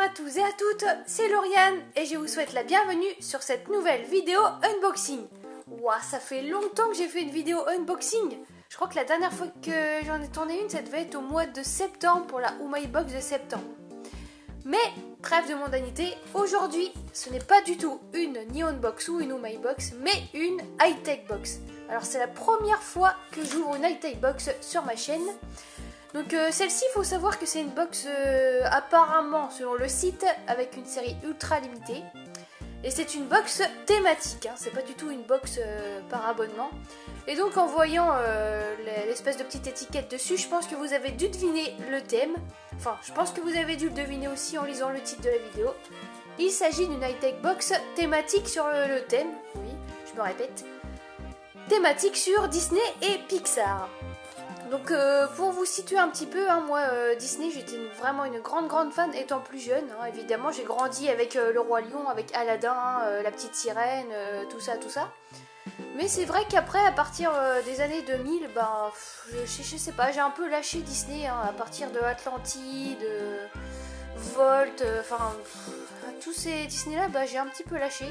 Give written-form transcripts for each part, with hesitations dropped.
à tous et à toutes, c'est Lauriane et je vous souhaite la bienvenue sur cette nouvelle vidéo unboxing. Ouah, ça fait longtemps que j'ai fait une vidéo unboxing. Je crois que la dernière fois que j'en ai tourné une, ça devait être au mois de septembre pour la Umaibox de septembre. Mais, trêve de mondanité, aujourd'hui, ce n'est pas du tout une Nihon Box ou une Umaibox, mais une high-tech box. Alors c'est la première fois que j'ouvre une high-tech box sur ma chaîne. Donc celle-ci, il faut savoir que c'est une box apparemment, selon le site, avec une série ultra limitée. Et c'est une box thématique, hein, c'est pas du tout une box par abonnement. Et donc en voyant l'espèce de petite étiquette dessus, je pense que vous avez dû deviner le thème. Enfin, je pense que vous avez dû le deviner aussi en lisant le titre de la vidéo. Il s'agit d'une high-tech box thématique sur le thème, oui, je me répète, thématique sur Disney et Pixar. Donc pour vous situer un petit peu, hein, moi Disney j'étais vraiment une grande fan étant plus jeune, hein, évidemment j'ai grandi avec le Roi Lion, avec Aladdin, la petite sirène, tout ça. Mais c'est vrai qu'après à partir des années 2000, ben, je sais pas, j'ai un peu lâché Disney, hein, à partir de Atlantide, Volt, enfin tous ces Disney là, ben, j'ai un petit peu lâché.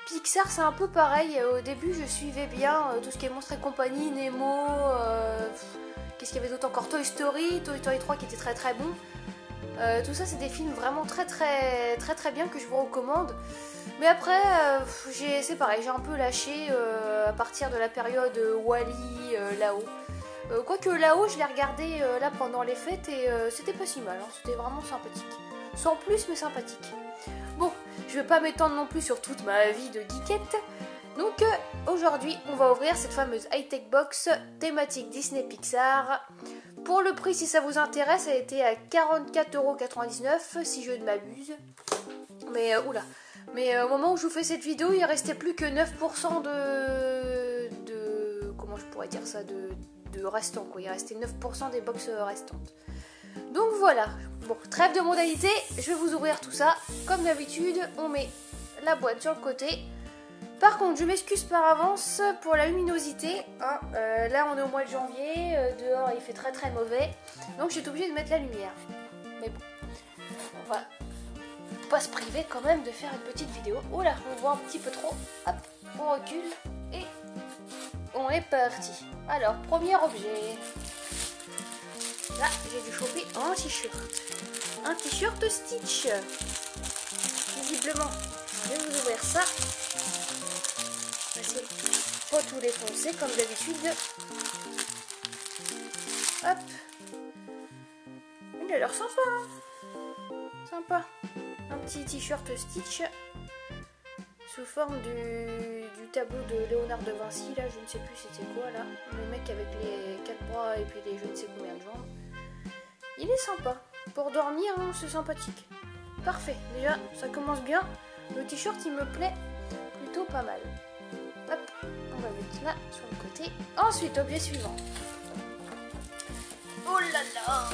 Pixar c'est un peu pareil, au début je suivais bien tout ce qui est Monstres et compagnie, Nemo, qu'est-ce qu'il y avait d'autre encore, Toy Story 3 qui était très bon. Tout ça c'est des films vraiment très bien que je vous recommande. Mais après c'est pareil, j'ai un peu lâché à partir de la période Wall-E, là-haut. Quoique là-haut je l'ai regardé là pendant les fêtes et c'était pas si mal, hein, c'était vraiment sympathique. Sans plus mais sympathique. Bon, je vais pas m'étendre non plus sur toute ma vie de geekette. Donc aujourd'hui, on va ouvrir cette fameuse high-tech box thématique Disney Pixar. Pour le prix, si ça vous intéresse, elle était à 44,99€ si je ne m'abuse. Mais oula. Mais au moment où je vous fais cette vidéo, il restait plus que 9% de comment je pourrais dire ça, de restants quoi. Il restait 9% des box restantes. Donc voilà, bon, trêve de modalité, je vais vous ouvrir tout ça. Comme d'habitude, on met la boîte sur le côté. Par contre, je m'excuse par avance pour la luminosité. Hein. Là, on est au mois de janvier, dehors il fait très mauvais. Donc j'ai été obligée de mettre la lumière. Mais bon, on va pas se priver quand même de faire une petite vidéo. Oula, on voit un petit peu trop. Hop, on recule et on est parti. Alors, premier objet. Là, j'ai dû choper un t-shirt. Un t-shirt Stitch. Visiblement, je vais vous ouvrir ça. C'est pas tout défoncé comme d'habitude. Hop. Il a l'air sympa. Hein, sympa. Un petit t-shirt Stitch. Sous forme du tableau de Léonard de Vinci. Là, je ne sais plus c'était quoi là. Le mec avec les 4 bras et puis les je ne sais combien de jambes. Il est sympa. Pour dormir, hein, c'est sympathique. Parfait. Déjà, ça commence bien. Le t-shirt, il me plaît plutôt pas mal. Hop, on va mettre là, sur le côté. Ensuite, objet suivant. Oh là là!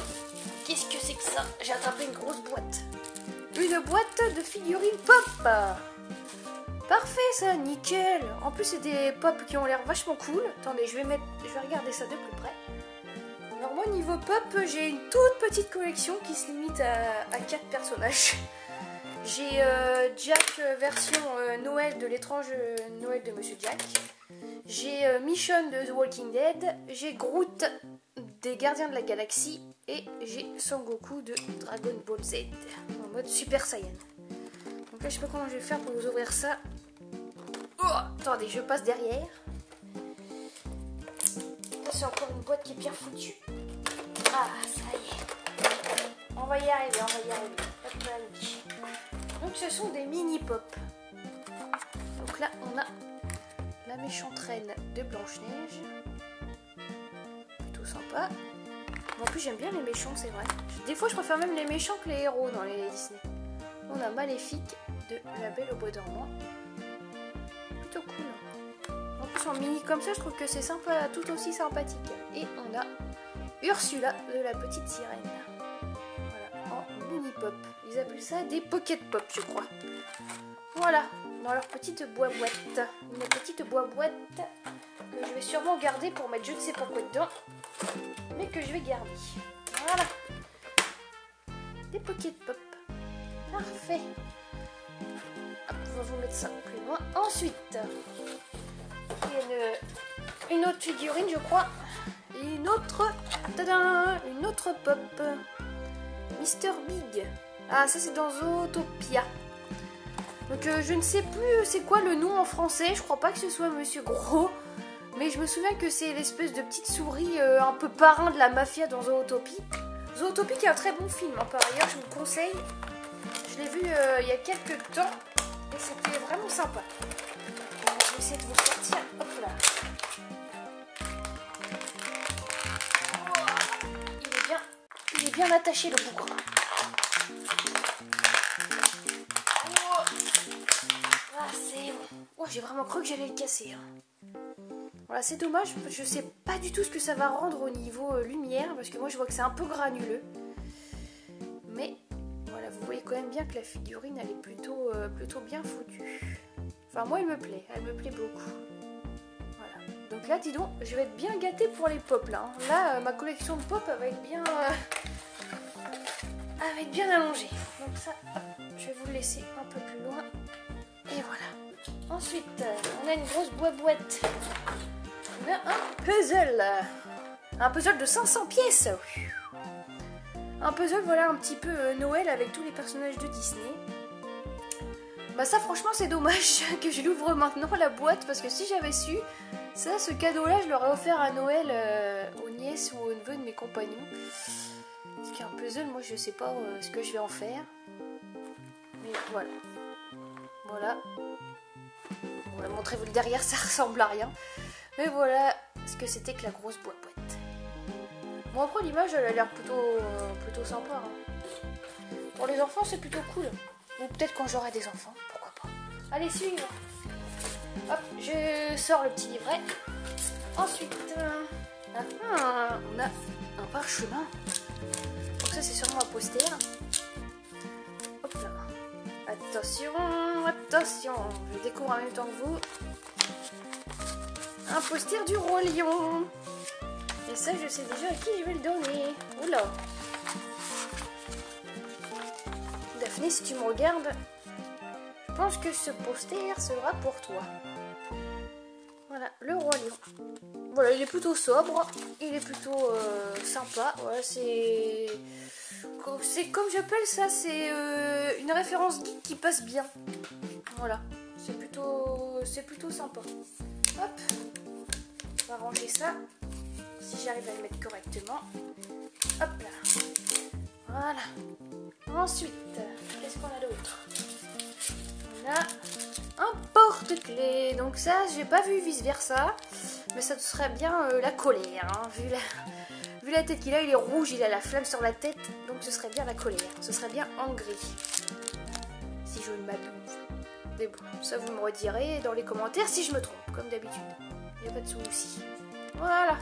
Qu'est-ce que c'est que ça? J'ai attrapé une grosse boîte. Une boîte de figurines pop! Parfait ça, nickel! En plus, c'est des pop qui ont l'air vachement cool. Attendez, je vais regarder ça de plus près. Alors moi niveau pop, j'ai une toute petite collection qui se limite à 4 personnages. J'ai Jack version Noël de l'étrange Noël de Monsieur Jack. J'ai Michonne de The Walking Dead. J'ai Groot des Gardiens de la Galaxie. Et j'ai Sangoku de Dragon Ball Z en mode Super Saiyan. Donc là je sais pas comment je vais faire pour vous ouvrir ça. Oh, attendez, je passe derrière. C'est encore une boîte qui est bien foutue. Ah, ça y est. On va y arriver. Pas de panique. Donc ce sont des mini-pop. Donc là, on a la méchante reine de Blanche-Neige. Plutôt sympa. En plus, j'aime bien les méchants, c'est vrai. Des fois, je préfère même les méchants que les héros dans les Disney. On a Maléfique de La Belle au Bois dormant. Plutôt cool. En plus en mini comme ça je trouve que c'est sympa, tout aussi sympathique. Et on a Ursula de la petite sirène. Voilà, en mini pop. Ils appellent ça des pocket pop je crois. Voilà, dans leur petite boîte. Une petite boîte que je vais sûrement garder pour mettre je ne sais pas quoi dedans. Mais que je vais garder. Voilà. Des pocket pop. Parfait. Hop, on va vous mettre ça plus loin. Ensuite, il y a une autre figurine, je crois. Et une autre... Tadam, une autre pop. Mr. Big. Ah, ça c'est dans Zootopia. Donc je ne sais plus c'est quoi le nom en français. Je crois pas que ce soit Monsieur Gros. Mais je me souviens que c'est l'espèce de petite souris un peu parrain de la mafia dans Zootopie. Zootopie qui est un très bon film, hein, par ailleurs, je vous le conseille. Je l'ai vu il y a quelques temps et c'était vraiment sympa. Je vais essayer de vous sortir. Hop là. Oh, il est bien attaché le bougre. Ah, c'est bon. Oh, j'ai vraiment cru que j'allais le casser. Hein. Voilà, c'est dommage, je sais pas du tout ce que ça va rendre au niveau lumière, parce que moi je vois que c'est un peu granuleux. Mais voilà, vous voyez quand même bien que la figurine elle est plutôt bien foutue. Enfin moi elle me plaît beaucoup. Voilà, donc là dis donc, je vais être bien gâtée pour les pop là. Hein. Là ma collection de pop elle va être bien allongée. Donc ça, hop, je vais vous le laisser un peu plus loin. Et voilà. Ensuite, on a une grosse boîte. On a un puzzle. Un puzzle de 500 pièces. Un puzzle, voilà, un petit peu Noël avec tous les personnages de Disney. Bah ça, franchement, c'est dommage que je l'ouvre maintenant, la boîte, parce que si j'avais su, ça, ce cadeau-là, je l'aurais offert à Noël aux nièces ou aux neveux de mes compagnons. Parce qu'un puzzle, moi, je sais pas ce que je vais en faire. Mais voilà. Voilà. On va montrer vous le derrière, ça ressemble à rien. Mais voilà ce que c'était que la grosse boîte. Bon après l'image elle a l'air plutôt sympa. Hein. Pour les enfants c'est plutôt cool. Ou peut-être quand j'aurai des enfants, pourquoi pas. Allez suivre. Hop, je sors le petit livret. Ensuite, on a un parchemin. Donc ça c'est sûrement un poster. Hop là. Attention, je découvre en même temps que vous. Un poster du Roi Lion. Et ça, je sais déjà à qui je vais le donner. Oula. Daphné, si tu me regardes, je pense que ce poster sera pour toi. Voilà, le Roi Lion. Voilà, il est plutôt sobre. Il est plutôt sympa. Voilà, c'est comme j'appelle ça, c'est une référence geek qui passe bien. Voilà, c'est plutôt sympa. Hop, on va ranger ça. Si j'arrive à le mettre correctement. Hop là. Voilà. Ensuite, qu'est-ce qu'on a d'autre? On a un porte-clés. Donc ça, j'ai pas vu vice versa. Mais ça serait bien la colère. Hein, vu la tête qu'il a, il est rouge, il a la flamme sur la tête. Donc ce serait bien la colère. Ce serait bien en gris. Si je ne m'abuse. Mais bon, ça vous me redirez dans les commentaires si je me trompe, comme d'habitude. Il n'y a pas de souci. Voilà,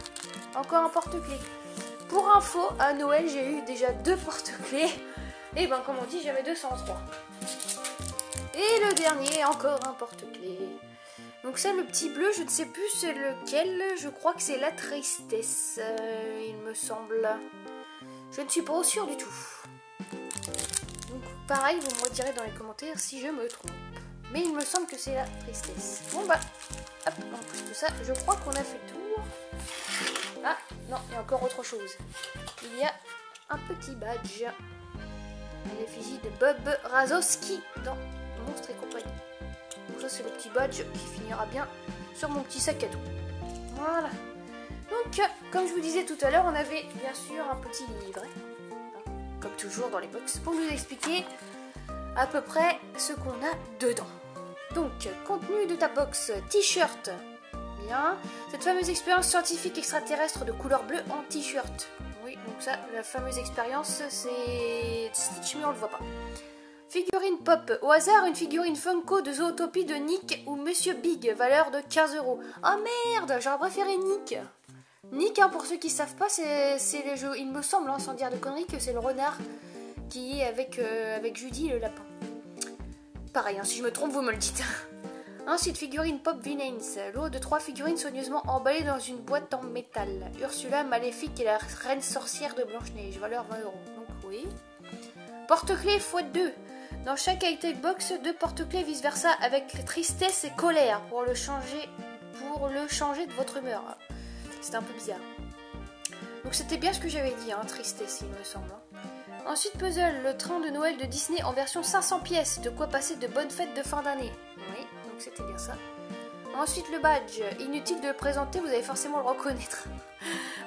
encore un porte-clés. Pour info, à Noël, j'ai eu déjà 2 porte-clés. Et ben, comme on dit, j'avais 203. Et le dernier, encore un porte-clés. Donc ça, le petit bleu, je ne sais plus c'est lequel. Je crois que c'est la tristesse, il me semble. Je ne suis pas sûre du tout. Donc pareil, vous me redirez dans les commentaires si je me trompe. Mais il me semble que c'est la tristesse. Bon bah, hop, en plus de ça, je crois qu'on a fait le tour. Ah, non, il y a encore autre chose. Il y a un petit badge. À l'effigie de Bob Razowski dans Monstres et compagnie. Donc ça, c'est le petit badge qui finira bien sur mon petit sac à dos. Voilà. Donc, comme je vous disais tout à l'heure, on avait bien sûr un petit livret. Comme toujours dans les box, pour nous expliquer à peu près ce qu'on a dedans. Donc, contenu de ta box, t-shirt. Bien. Cette fameuse expérience scientifique extraterrestre de couleur bleue en t-shirt. Oui, donc ça, la fameuse expérience, c'est Stitch, mais on le voit pas. Figurine pop. Au hasard, une figurine Funko de Zootopie de Nick ou Monsieur Big, valeur de 15 €. Oh merde, j'aurais préféré Nick. Nick, hein, pour ceux qui savent pas, c'est les jeux. Il me semble, hein, sans dire de conneries, que c'est le renard qui est avec Judy le lapin. Pareil, hein, si je me trompe, vous me le dites. Ensuite, figurine Pop Villains. Lot de 3 figurines soigneusement emballées dans une boîte en métal. Ursula, Maléfique et la reine sorcière de Blanche-Neige. Valeur 20 €. Donc oui. Porte-clés x2. Dans chaque high-tech box, 2 porte-clés vice versa avec tristesse et colère pour le changer de votre humeur. C'était un peu bizarre. Donc c'était bien ce que j'avais dit, hein, tristesse il me semble. Ensuite puzzle, le train de Noël de Disney en version 500 pièces, de quoi passer de bonnes fêtes de fin d'année. Oui, donc c'était bien ça. Ensuite le badge, inutile de le présenter, vous allez forcément le reconnaître.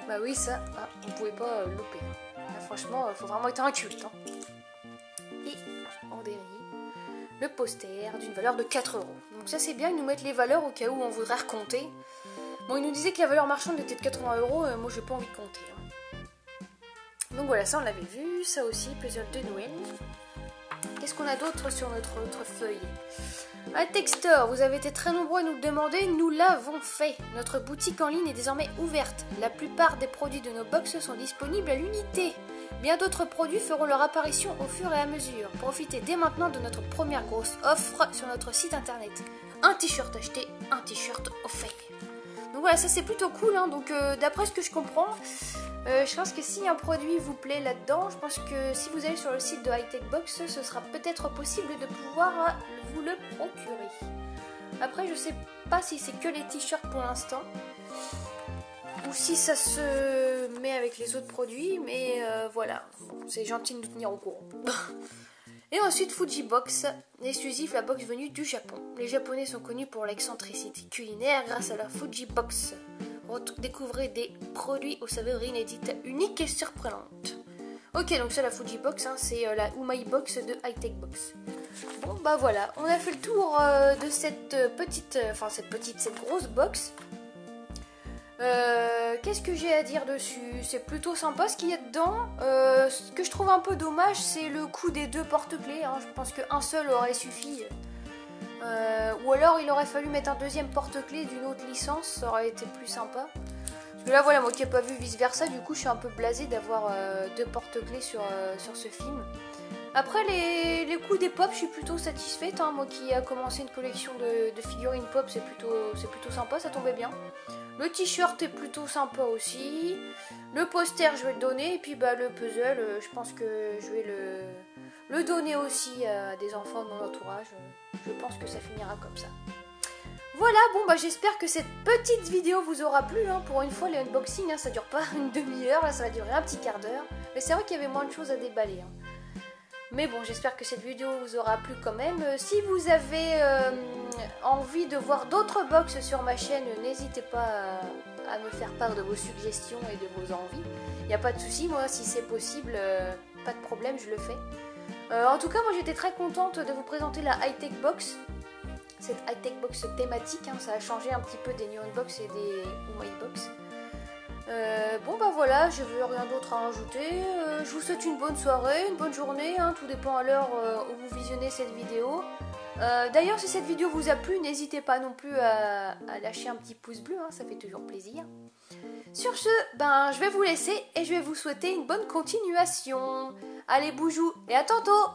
Bah oui ça, vous pouvez pas louper. Là, franchement, faut vraiment être un culte. Hein. Et en dérive, le poster d'une valeur de 4 €. Donc ça c'est bien, ils nous mettent les valeurs au cas où on voudrait recompter. Bon, ils nous disaient que la valeur marchande était de 80 €, moi j'ai pas envie de compter. Hein. Donc voilà, ça on l'avait vu, ça aussi, puzzle de Noël. Qu'est-ce qu'on a d'autre sur notre feuille? high-tech Store, vous avez été très nombreux à nous le demander, nous l'avons fait. Notre boutique en ligne est désormais ouverte. La plupart des produits de nos box sont disponibles à l'unité. Bien d'autres produits feront leur apparition au fur et à mesure. Profitez dès maintenant de notre première grosse offre sur notre site internet. Un t-shirt acheté, un t-shirt offert. Donc voilà, ça c'est plutôt cool, hein. Donc d'après ce que je comprends, je pense que si un produit vous plaît là-dedans, je pense que si vous allez sur le site de high-tech box, ce sera peut-être possible de pouvoir vous le procurer. Après, je sais pas si c'est que les t-shirts pour l'instant, ou si ça se met avec les autres produits, mais voilà, bon, c'est gentil de nous tenir au courant. Et ensuite Fuji Box, exclusif, la box venue du Japon. Les Japonais sont connus pour l'excentricité culinaire grâce à leur Fuji Box. Découvrez des produits aux saveurs inédites, uniques et surprenantes. Ok, donc ça la Fuji Box, hein, c'est la Umai Box de high-tech box. Bon bah voilà, on a fait le tour de cette grosse box. Qu'est-ce que j'ai à dire dessus? C'est plutôt sympa ce qu'il y a dedans. Ce que je trouve un peu dommage, c'est le coût des 2 porte-clés. Hein. Je pense qu'un seul aurait suffi. Ou alors il aurait fallu mettre un deuxième porte-clés d'une autre licence, ça aurait été plus sympa. Parce que là voilà, moi qui n'ai pas vu vice versa, du coup je suis un peu blasée d'avoir 2 porte-clés sur ce film. Après les coûts des pop, je suis plutôt satisfaite. Hein. Moi qui a commencé une collection de figurines pop, c'est plutôt sympa, ça tombait bien. Le t-shirt est plutôt sympa aussi. Le poster, je vais le donner. Et puis bah, le puzzle, je pense que je vais le donner aussi à des enfants de mon entourage. Je pense que ça finira comme ça. Voilà, bon bah j'espère que cette petite vidéo vous aura plu. Hein. Pour une fois, les unboxings, hein, ça dure pas une demi-heure. Là, ça va durer un petit quart d'heure. Mais c'est vrai qu'il y avait moins de choses à déballer. Hein. Mais bon, j'espère que cette vidéo vous aura plu quand même. Si vous avez envie de voir d'autres box sur ma chaîne, n'hésitez pas à me faire part de vos suggestions et de vos envies. Il n'y a pas de souci, moi, si c'est possible, pas de problème, je le fais. En tout cas, moi j'étais très contente de vous présenter la high-tech box. Cette high-tech box thématique, hein, ça a changé un petit peu des Neon Box et des Umai Box. Bon bah voilà, je veux rien d'autre à rajouter. Je vous souhaite une bonne soirée, une bonne journée, hein, tout dépend à l'heure où vous visionnez cette vidéo. D'ailleurs, si cette vidéo vous a plu, n'hésitez pas non plus à lâcher un petit pouce bleu, hein, ça fait toujours plaisir. Sur ce, ben je vais vous laisser et je vais vous souhaiter une bonne continuation. Allez, boujou et à tantôt!